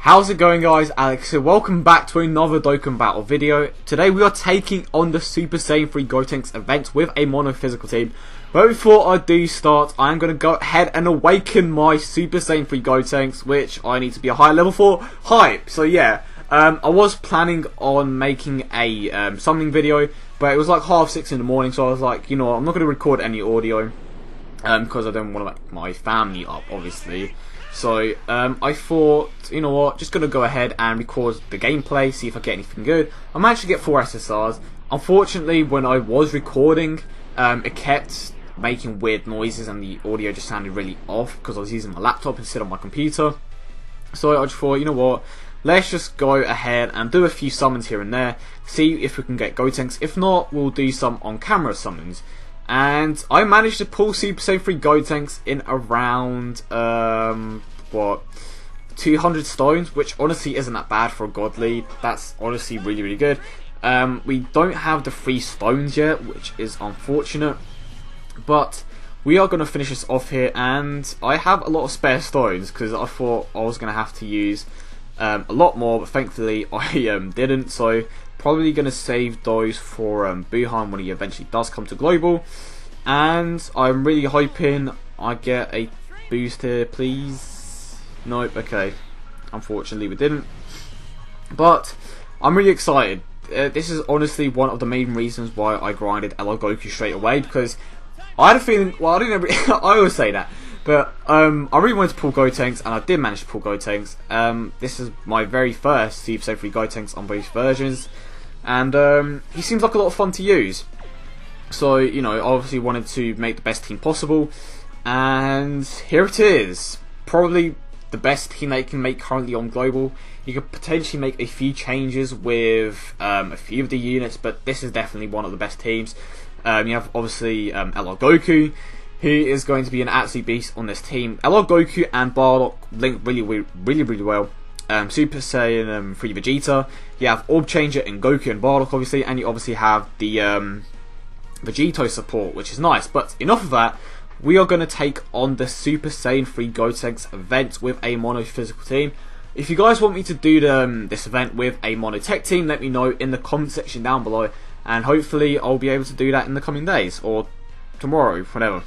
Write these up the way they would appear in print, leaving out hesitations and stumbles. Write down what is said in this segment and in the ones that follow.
How's it going, guys? Alex here. Welcome back to another Dokkan Battle video. Today we are taking on the Super Saiyan 3 Gotenks event with a mono physical team. But before I do start, I'm going to go ahead and awaken my Super Saiyan 3 Gotenks, which I need to be a higher level for. Hype! So yeah, I was planning on making a summoning video, but it was like 6:30 in the morning, so I was like, you know what, I'm not going to record any audio, because I don't want to wake my family up, obviously. So I thought, you know what, just gonna go ahead and record the gameplay, see if I get anything good. I managed to get 4 SSRs. Unfortunately, when I was recording, it kept making weird noises and the audio just sounded really off because I was using my laptop instead of my computer. So I just thought, you know what, let's just go ahead and do a few summons here and there, see if we can get Gotenks. If not, we'll do some on-camera summons. And I managed to pull Super Saiyan 3 Gotenks in around, 200 stones, which honestly isn't that bad for a God Lead. That's honestly really, really good. We don't have the 3 stones yet, which is unfortunate. But we are going to finish this off here, and I have a lot of spare stones, because I thought I was going to have to use a lot more, but thankfully I didn't. So probably going to save those for Buhan when he eventually does come to Global. And I'm really hoping I get a boost here, please. Nope, okay. Unfortunately we didn't. But I'm really excited. This is honestly one of the main reasons why I grinded LR Goku straight away, because I had a feeling, well, I didn't ever, I always say that, but I really wanted to pull Gotenks, and I did manage to pull Gotenks. This is my very first Super Saiyan 3 Gotenks on both versions, and he seems like a lot of fun to use. So, you know, obviously wanted to make the best team possible, and here it is. Probably the best team they can make currently on Global. You could potentially make a few changes with a few of the units, but this is definitely one of the best teams. You have obviously LR Goku, who is going to be an absolute beast on this team. LR Goku and Bardock link really well. Super Saiyan 3 Vegeta. You have Orb Changer and Goku and Bardock, obviously, and you obviously have the Vegito support, which is nice. But enough of that. We are going to take on the Super Saiyan 3 Gotenks event with a mono physical team. If you guys want me to do this event with a mono tech team, let me know in the comment section down below, and hopefully I'll be able to do that in the coming days, or tomorrow, whatever.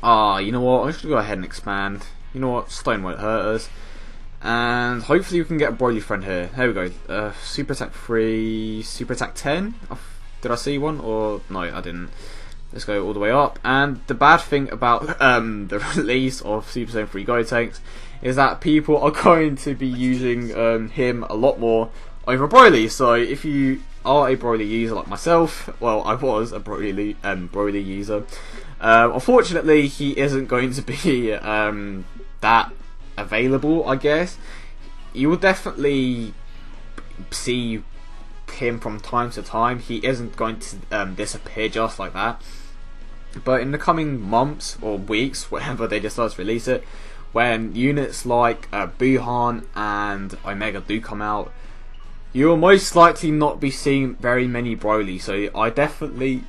You know what, I'm just going to go ahead and expand. You know what, stone won't hurt us. And hopefully we can get a Broly friend here. There we go. Super Attack 3, Super Attack 10? Did I see one? Or no, I didn't. Let's go all the way up. And the bad thing about the release of Super Saiyan 3 Gotenks is that people are going to be using him a lot more over Broly. So if you are a Broly user like myself, well, I was a Broly user, unfortunately he isn't going to be that available, I guess. You will definitely see him from time to time. He isn't going to disappear just like that. But in the coming months or weeks, whenever they decide to release it, when units like Buhan and Omega do come out, you will most likely not be seeing very many Broly. So I definitely,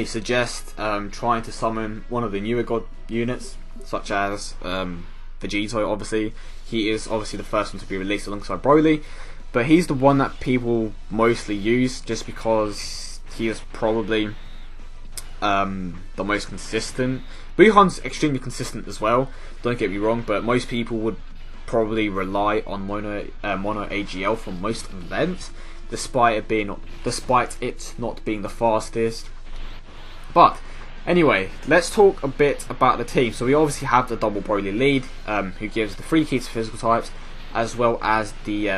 suggest trying to summon one of the newer God units, such as Vegito. Obviously, he is obviously the first one to be released alongside Broly, but he's the one that people mostly use just because he is probably the most consistent. Buhan's extremely consistent as well, don't get me wrong, but most people would probably rely on mono AGL for most events, despite it not being the fastest. But anyway, let's talk a bit about the team. So we obviously have the double Broly lead, who gives the 3 keys to physical types, as well as the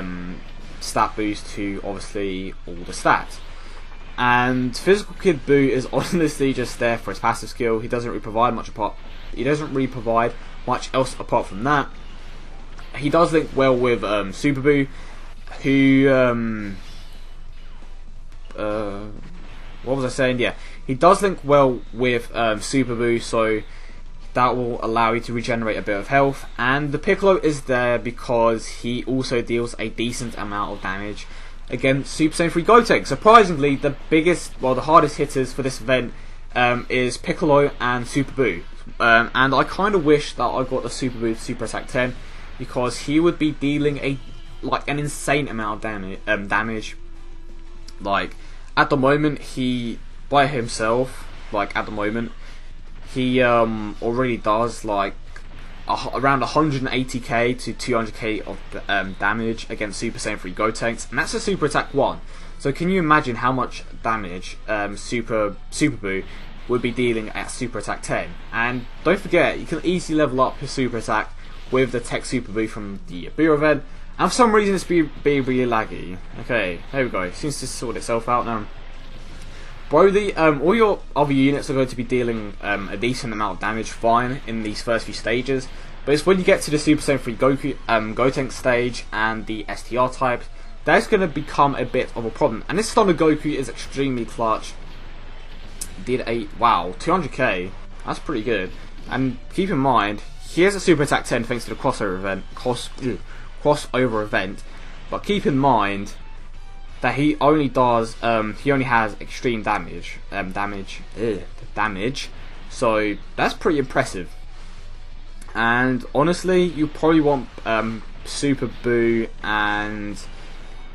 stat boost to obviously all the stats. And Physical Kid Buu is honestly just there for his passive skill. He doesn't really provide much else apart from that. He does link well with Super Buu, who what was I saying? Yeah, he does link well with Super Buu, so that will allow you to regenerate a bit of health. And the Piccolo is there because he also deals a decent amount of damage against Super Saiyan 3 Gotenks. Surprisingly, the hardest hitters for this event is Piccolo and Super Buu. And I kind of wish that I got the Super Buu Super Attack 10, because he would be dealing an insane amount of damage. Like at the moment, he by himself, he already does like around 180k to 200k of damage against Super Saiyan 3 Gotenks, and that's a Super Attack 1. So can you imagine how much damage Super Boo would be dealing at Super Attack 10? And don't forget, you can easily level up his Super Attack with the Tech Super Boo from the Boo event, and for some reason it's being really laggy. Okay, there we go, seems to sort itself out now. Broly, all your other units are going to be dealing a decent amount of damage fine in these first few stages, but it's when you get to the Super Saiyan 3 Gotenks stage and the STR types, that's going to become a bit of a problem. And this Thunder Goku is extremely clutch. Did 200k, that's pretty good. And keep in mind, he has a Super Attack 10 thanks to the crossover event, but keep in mind that he only has extreme damage, so that's pretty impressive. And honestly, you probably want Super Boo and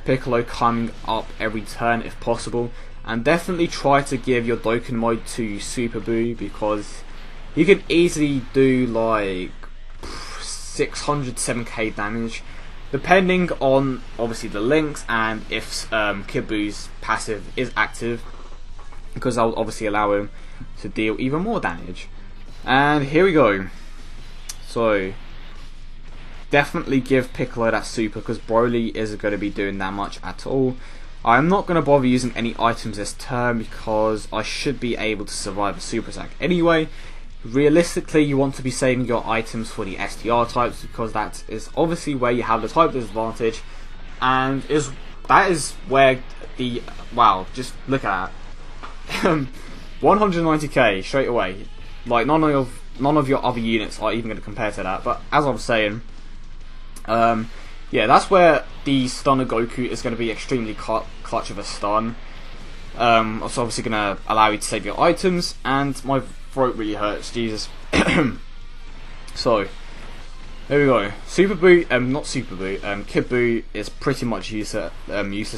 Piccolo coming up every turn if possible, and definitely try to give your Dokkan mode to Super Boo, because you can easily do like 607k damage, depending on obviously the links and if Kid Boo's passive is active, because I'll obviously allow him to deal even more damage. And here we go. So definitely give Piccolo that super, because Broly isn't going to be doing that much at all. I'm not going to bother using any items this turn because I should be able to survive a super attack anyway. Realistically, you want to be saving your items for the STR types, because that is obviously where you have the type disadvantage, and that is where the just look at that 190k straight away. Like none of your other units are even going to compare to that. But as I was saying, yeah, that's where the Stunner Goku is going to be extremely clutch of a stun. It's obviously going to allow you to save your items, and my throat really hurts, Jesus. So there we go. Super Boo, not Super Boo, Kid Boo is pretty much useless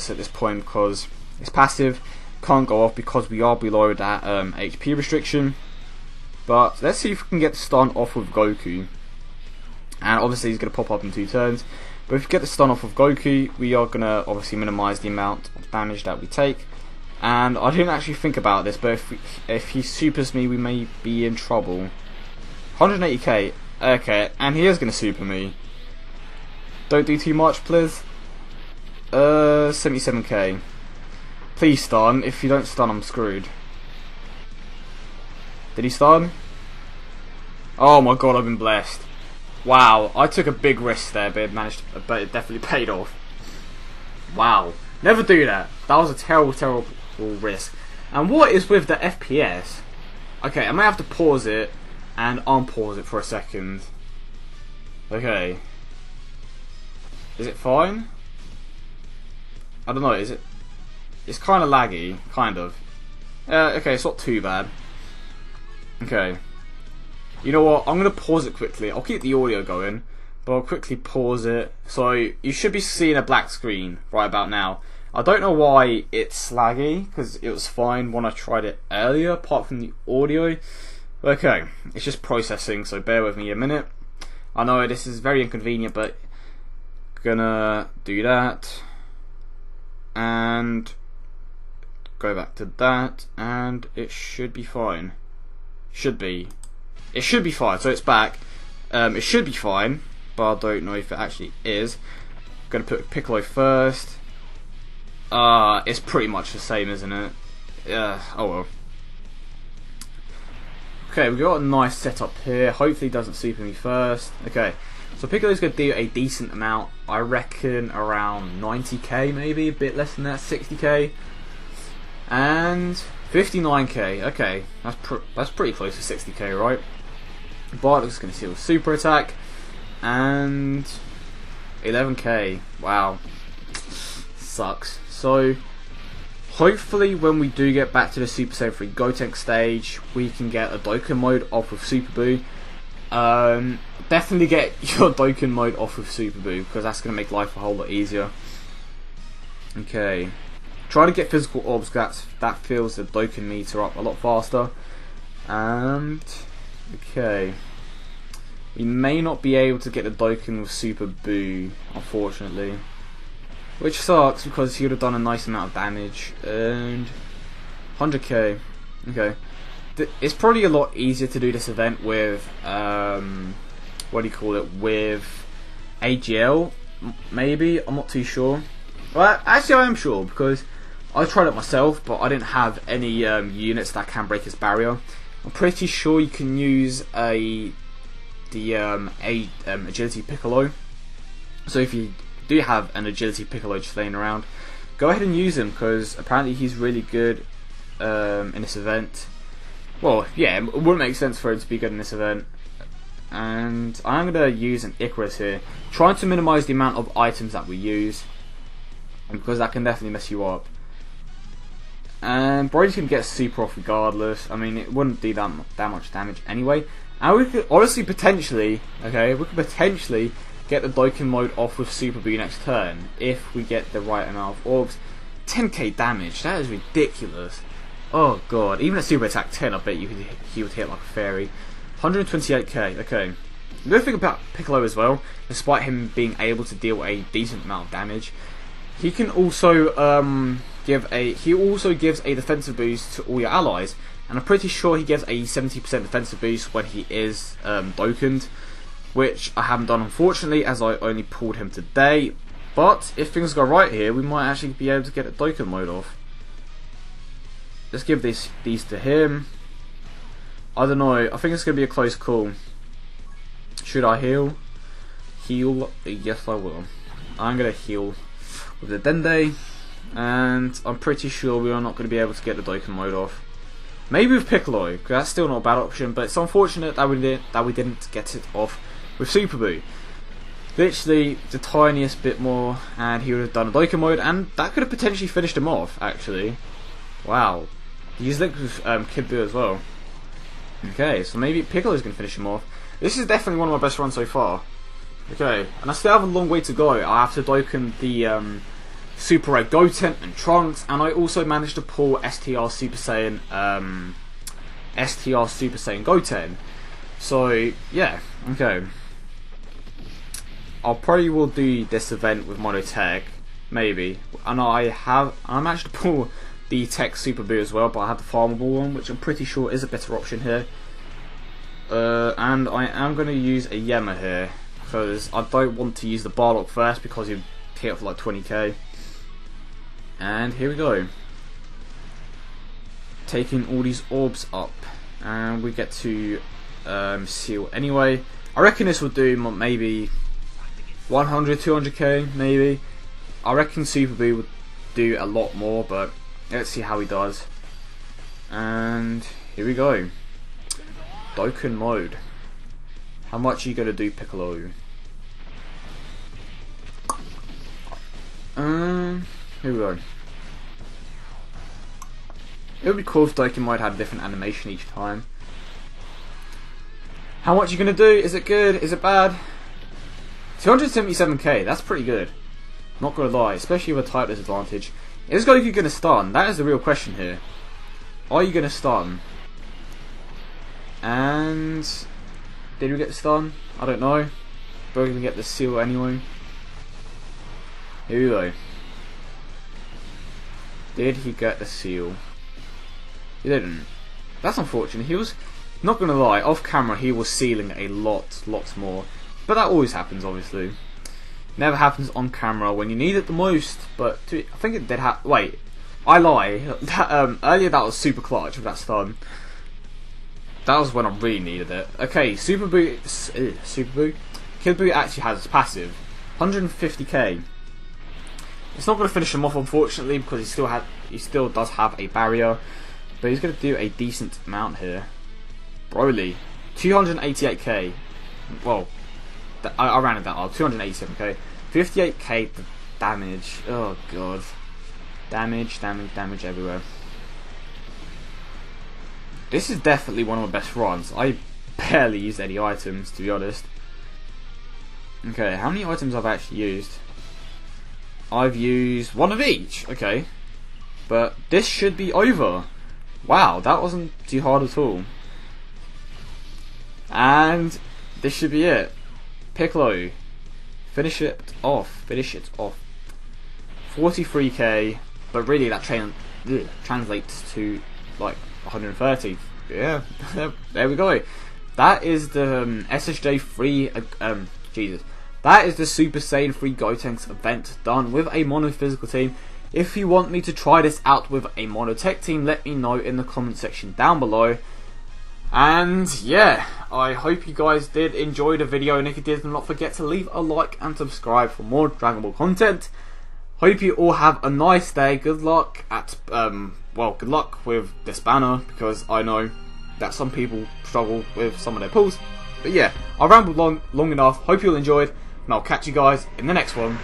at this point, because it's passive, can't go off because we are below that HP restriction. But let's see if we can get the stun off with Goku, and obviously he's going to pop up in 2 turns. But if we get the stun off of Goku, we are going to obviously minimise the amount of damage that we take. And I didn't actually think about this, but if he supers me, we may be in trouble. 180k, okay, and he is going to super me. Don't do too much, please. 77k. Please stun. If you don't stun, I'm screwed. Did he stun? Oh my god, I've been blessed. Wow, I took a big risk there, but it definitely paid off. Wow, never do that. That was a terrible risk. And what is with the FPS? Okay, I may have to pause it and unpause it for a second. Okay. Is it fine? I don't know, is it? It's kind of laggy, kind of. Okay, it's not too bad. Okay. You know what? I'm going to pause it quickly. I'll keep the audio going, but I'll quickly pause it. So you should be seeing a black screen right about now. I don't know why it's laggy, because it was fine when I tried it earlier, apart from the audio. Okay, it's just processing, so bear with me a minute. I know this is very inconvenient, but gonna do that. And go back to that, and it should be fine. It should be fine, so it's back. It should be fine, but I don't know if it actually is. I'm gonna put Piccolo first. It's pretty much the same, isn't it? Oh well. Okay, we've got a nice setup here. Hopefully it doesn't super me first. Okay, so Piccolo's going to do a decent amount. I reckon around 90k, maybe a bit less than that, 60k. And 59k. Okay, that's pretty close to 60k, right? Bardock's going to steal a super attack. And 11k. Wow. Sucks. So hopefully when we do get back to the Super Saiyan 3 Gotenks stage, we can get a Dokkan mode off of Super Boo. Definitely get your Dokkan mode off with Super Boo, because that's going to make life a whole lot easier. Okay. Try to get physical orbs, because that fills the Dokkan meter up a lot faster. And okay. We may not be able to get the Dokkan with Super Boo, unfortunately. Which sucks, because he would have done a nice amount of damage. And 100k. Okay. It's probably a lot easier to do this event with, what do you call it, with AGL, maybe? I'm not too sure. Well, actually I am sure, because I tried it myself, but I didn't have any units that can break his barrier. I'm pretty sure you can use the Agility Piccolo. So if you do have an Agility Piccolo just laying around, go ahead and use him, because apparently he's really good in this event. Well, yeah, it wouldn't make sense for him to be good in this event. And I'm going to use an Icarus here, trying to minimise the amount of items that we use, because that can definitely mess you up. And Brody's going to get super off regardless. I mean, it wouldn't do that much damage anyway. And we could honestly potentially, okay, we could potentially get the Dokkan mode off with Super Boo next turn, if we get the right amount of orbs. 10k damage, that is ridiculous. Oh god, even at Super Attack 10, I bet he would hit like a fairy. 128k, okay. The good thing about Piccolo as well, despite him being able to deal a decent amount of damage, he can also gives a defensive boost to all your allies, and I'm pretty sure he gives a 70% defensive boost when he is Dokkaned, which I haven't done unfortunately, as I only pulled him today. But if things go right here, we might actually be able to get a Dokkan mode off. Let's give these to him. I don't know, I think it's going to be a close call. Should I heal? Heal? Yes I will. I'm going to heal with the Dende, and I'm pretty sure we are not going to be able to get the Dokkan mode off. Maybe with Piccolo, because that's still not a bad option, but it's unfortunate that we didn't get it off with Super Boo. Literally the tiniest bit more and he would have done a Dokkan mode, and that could have potentially finished him off actually. Wow. He's linked with Kid Buu as well. Okay, so maybe Piccolo's going to finish him off. This is definitely one of my best runs so far. Okay, and I still have a long way to go. I have to Dokkan the Super Red Gotenks and Trunks, and I also managed to pull STR Super Saiyan Goten. So yeah, okay. I'll probably will do this event with Mono Tech, maybe. And I managed to pull the Tech Super Boo as well, but I have the farmable one, which I'm pretty sure is a better option here. And I am going to use a Yema here, because I don't want to use the Bardock first, because he'd hit for like 20k. And here we go. Taking all these orbs up, and we get to seal anyway. I reckon this will do maybe 100, 200k maybe. I reckon Super Boo would do a lot more, but let's see how he does. And here we go. Dokkan mode. How much are you going to do, Piccolo? Here we go. It would be cool if Dokkan mode had a different animation each time. How much are you going to do? Is it good? Is it bad? 277k, that's pretty good. Not going to lie, especially with a type disadvantage. Is Goku going to stun? That is the real question here. Are you going to stun? And did we get the stun? I don't know. But we're going to get the seal anyway. Here we go. Did he get the seal? He didn't. That's unfortunate. He was, not going to lie, off camera he was sealing a lot more. But that always happens, obviously. Never happens on camera when you need it the most. But I think it did happen. Wait, I lie. That, earlier that was super clutch with that stun. That was when I really needed it. Okay, Super Boo. Kid Buu actually has his passive, 150k. It's not going to finish him off, unfortunately, because he still does have a barrier. But he's going to do a decent amount here. Broly, 288k. Well, I rounded that up. 287k, 58k damage. Oh god, damage everywhere. This is definitely one of my best runs. I barely used any items, to be honest. Okay, how many items I've actually used? I've used one of each. Okay, but this should be over. Wow, that wasn't too hard at all. And this should be it. Piccolo, finish it off. 43k, but really that translates to like 130. Yeah, there we go. That is the SSJ3. Jesus, that is the Super Saiyan 3 Gotenks event done with a mono physical team. If you want me to try this out with a mono tech team, let me know in the comment section down below. And yeah, I hope you guys did enjoy the video, and if you did, do not forget to leave a like and subscribe for more Dragon Ball content. Hope you all have a nice day. Good luck at good luck with this banner, because I know that some people struggle with some of their pulls. But yeah, I rambled long enough. Hope you all enjoyed, and I'll catch you guys in the next one.